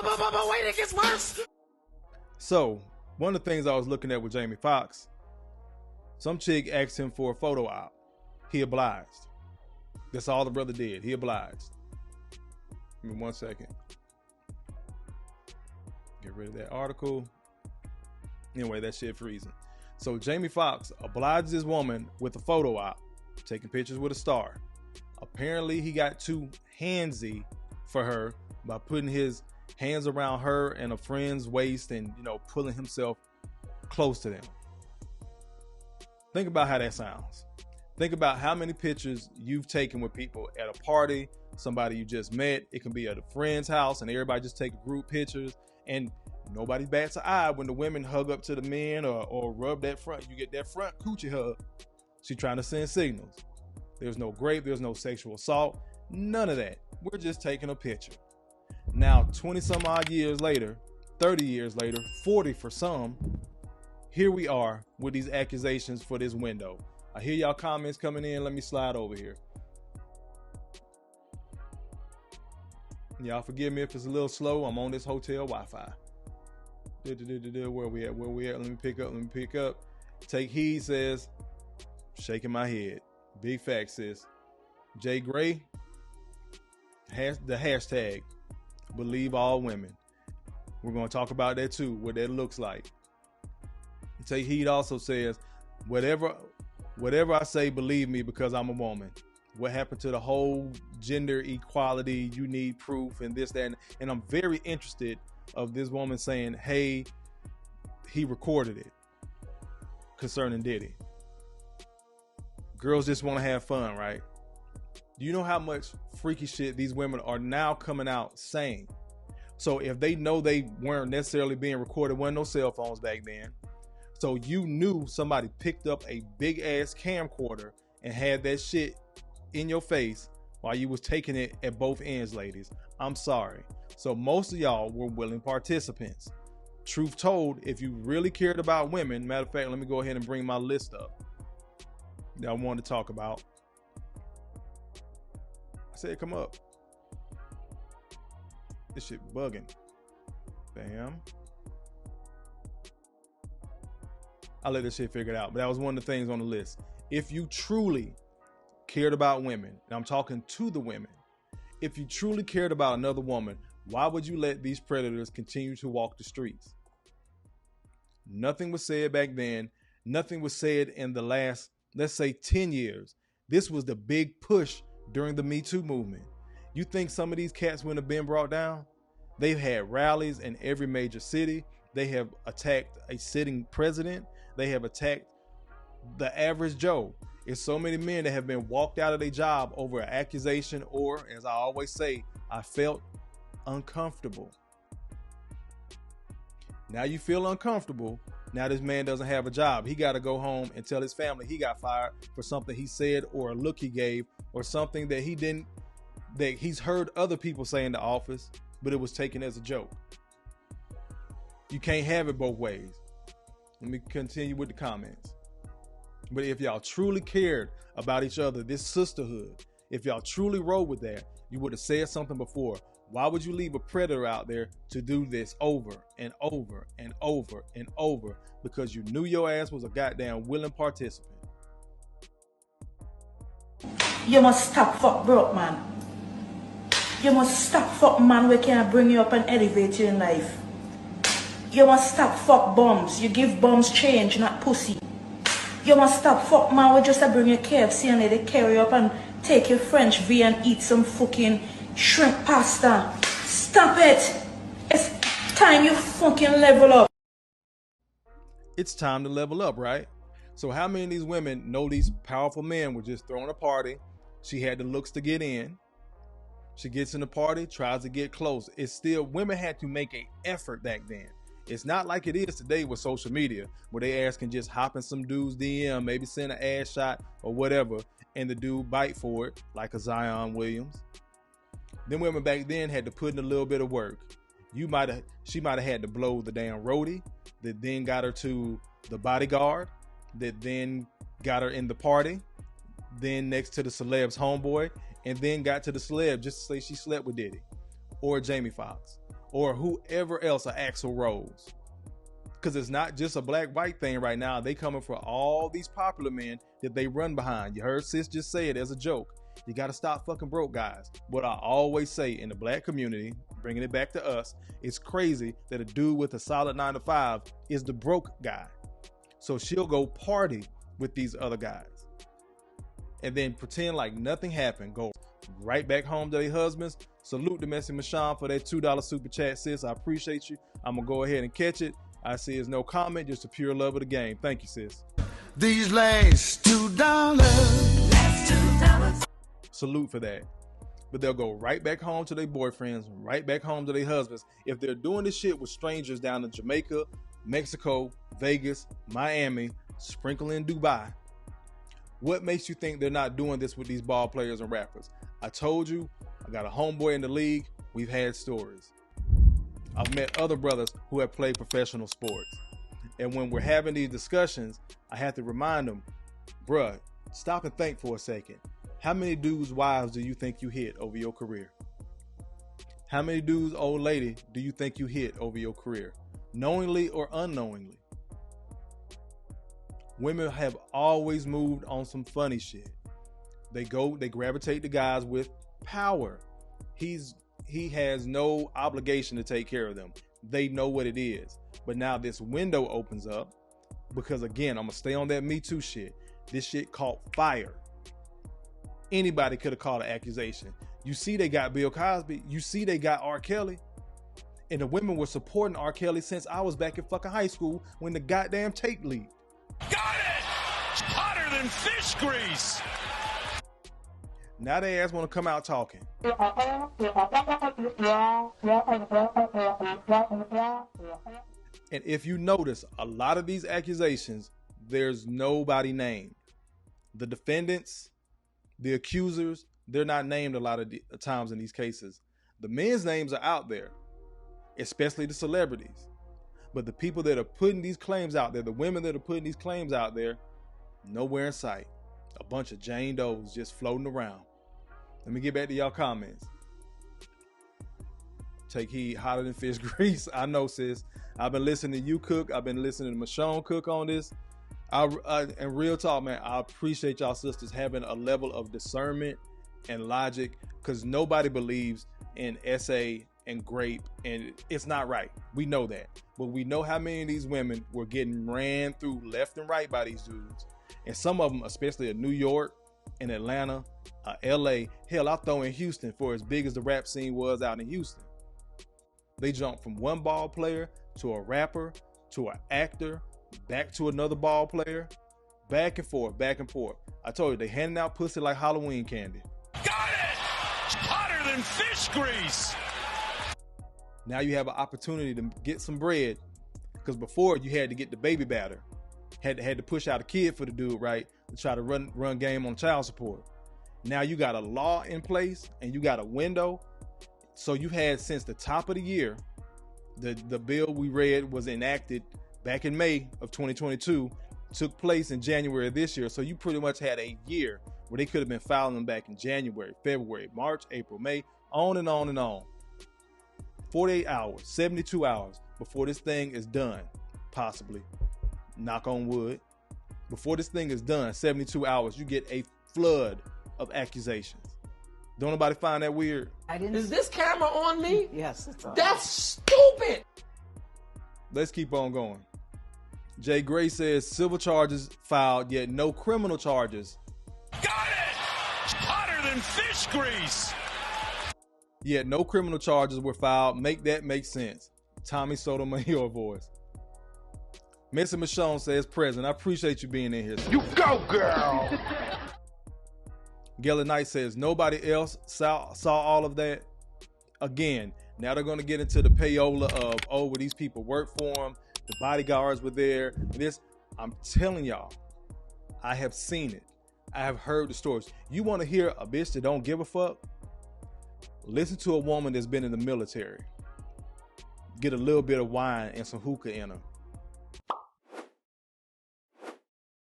But wait, it gets worse. So, one of the things I was looking at with Jamie Foxx, some chick asked him for a photo op. He obliged. That's all the brother did. He obliged. Give me 1 second. Get rid of that article. Anyway, that shit freezing. So Jamie Foxx obliged this woman with a photo op, taking pictures with a star. Apparently he got too handsy for her by putting his hands around her and a friend's waist and, pulling himself close to them. Think about how that sounds. Think about how many pictures you've taken with people at a party, somebody you just met. It can be at a friend's house and everybody just take group pictures and nobody bats an eye when the women hug up to the men or rub that front. You get that front coochie hug. She's trying to send signals. There's no rape. There's no sexual assault. None of that. We're just taking a picture. Now, 20 some odd years later, 30 years later, 40 for some, here we are with these accusations for this window. I hear y'all comments coming in. Let me slide over here. Y'all forgive me if it's a little slow. I'm on this hotel Wi-Fi. Where we at? Let me pick up. Take heed says, shaking my head. Big fact says, Jay Gray, the hashtag, believe all women. We're going to talk about that too, what that looks like. Take heed also says, whatever I say, believe me because I'm a woman. What happened to the whole gender equality? You need proof and this, that, and I'm very interested of this woman saying, hey, he recorded it concerning Diddy. Girls just want to have fun, right? Do you know how much freaky shit these women are now coming out saying? So if they know they weren't necessarily being recorded, wasn't no cell phones back then. So you knew somebody picked up a big ass camcorder and had that shit in your face while you was taking it at both ends, ladies. I'm sorry. So most of y'all were willing participants. Truth told, if you really cared about women, matter of fact, let me go ahead and bring my list up that I wanted to talk about. I said, come up. This shit bugging. Bam. I'll let this shit figure it out. But that was one of the things on the list. If you truly cared about women, and I'm talking to the women, if you truly cared about another woman, why would you let these predators continue to walk the streets? Nothing was said back then. Nothing was said in the last, let's say, 10 years. This was the big push during the Me Too movement. You think some of these cats wouldn't have been brought down? They've had rallies in every major city. They have attacked a sitting president. They have attacked the average Joe. It's so many men that have been walked out of their job over an accusation, or, as I always say, I felt uncomfortable. Now you feel uncomfortable. Now this man doesn't have a job. He got to go home and tell his family he got fired for something he said or a look he gave or something that he didn't, that he's heard other people say in the office, but it was taken as a joke. You can't have it both ways. Let me continue with the comments. But if y'all truly cared about each other, this sisterhood, if y'all truly rode with that, you would have said something before. Why would you leave a predator out there to do this over and over and over and over? Because you knew your ass was a goddamn willing participant. You must stop fuck broke man. You must stop fuck man we can bring you up and elevate you in life. You must stop fuck bums. You give bums change, not pussy. You must stop fuck man we just bring you KFC and they carry you up and take your French V and eat some fucking shrimp pasta. Stop it. It's time you fucking level up. It's time to level up, right? So how many of these women know these powerful men were just throwing a party? She had the looks to get in. She gets in the party, tries to get close. It's still, women had to make an effort back then. It's not like it is today with social media, where they ass can just hop in some dude's DM, maybe send an ass shot or whatever, and the dude bite for it, like a Zion Williams. Them women back then had to put in a little bit of work. She might have had to blow the damn roadie, that then got her to the bodyguard, that then got her in the party, then next to the celeb's homeboy, and then got to the celeb just to say she slept with Diddy or Jamie Foxx or whoever else, a Axl Rose. Because it's not just a black-white thing right now. They coming for all these popular men that they run behind. You heard sis just say it as a joke. You got to stop fucking broke guys. What I always say in the black community, bringing it back to us, it's crazy that a dude with a solid 9-to-5 is the broke guy. So she'll go party with these other guys and then pretend like nothing happened. Go right back home to their husbands. Salute the Messy Michon for that $2 super chat, sis. I appreciate you. I'm going to go ahead and catch it. I see it's no comment, just a pure love of the game. Thank you, sis. These last $2. Last $2. Salute for that. But they'll go right back home to their boyfriends, right back home to their husbands. If they're doing this shit with strangers down in Jamaica, Mexico, Vegas, Miami, sprinkle in Dubai, what makes you think they're not doing this with these ball players and rappers? I told you, I got a homeboy in the league. We've had stories. I've met other brothers who have played professional sports. And when we're having these discussions, I have to remind them, bruh, stop and think for a second. How many dudes' wives do you think you hit over your career? How many dudes' old lady do you think you hit over your career? Knowingly or unknowingly? Women have always moved on some funny shit. They gravitate to guys with power. He has no obligation to take care of them. They know what it is. But now this window opens up because, again, I'm going to stay on that Me Too shit. This shit caught fire. Anybody could have called an accusation. You see they got Bill Cosby. You see they got R. Kelly. And the women were supporting R. Kelly since I was back in fucking high school when the goddamn tape leaked. Got it! Hotter than fish grease! Now they ass want to come out talking. And if you notice, a lot of these accusations, there's nobody named. The defendants, the accusers, they're not named a lot of times in these cases. The men's names are out there, especially the celebrities. But the people that are putting these claims out there, the women that are putting these claims out there, nowhere in sight. A bunch of Jane Does just floating around. Let me get back to y'all comments. Take heed, hotter than fish grease. I know, sis. I've been listening to you cook. I've been listening to Michonne cook on this. And real talk, man, I appreciate y'all sisters having a level of discernment and logic, because nobody believes in SA and grape, and it's not right. We know that. But we know how many of these women were getting ran through left and right by these dudes. And some of them, especially in New York, in Atlanta, LA, hell, I throw in Houston for as big as the rap scene was out in Houston. They jumped from one ball player to a rapper to an actor, back to another ball player, back and forth, back and forth. I told you, they handing out pussy like Halloween candy. Got it! Hotter than fish grease! Now you have an opportunity to get some bread, because before you had to get the baby batter. Had to push out a kid for the dude, right? To try to run game on child support. Now you got a law in place and you got a window. So you had since the top of the year, the bill we read was enacted back in May of 2022, took place in January of this year. So you pretty much had a year where they could have been filing them back in January, February, March, April, May, on and on and on. 48 hours, 72 hours before this thing is done, possibly. Knock on wood. Before this thing is done, 72 hours, you get a flood of accusations. Don't nobody find that weird? Is this camera on me? Yes, it's on. That's stupid. Let's keep on going. Jay Gray says civil charges filed, yet no criminal charges. Got it! Hotter than fish grease! Yet no criminal charges were filed. Make that make sense. Tommy Sotomayor voice. Missy Michonne says present. I appreciate you being in here. You go, girl! Gella Knight says nobody else saw all of that. Again, now they're going to get into the payola of, oh, well, these people work for them. The bodyguards were there. I'm telling y'all, I have seen it. I have heard the stories. You want to hear a bitch that don't give a fuck? Listen to a woman that's been in the military. Get a little bit of wine and some hookah in her.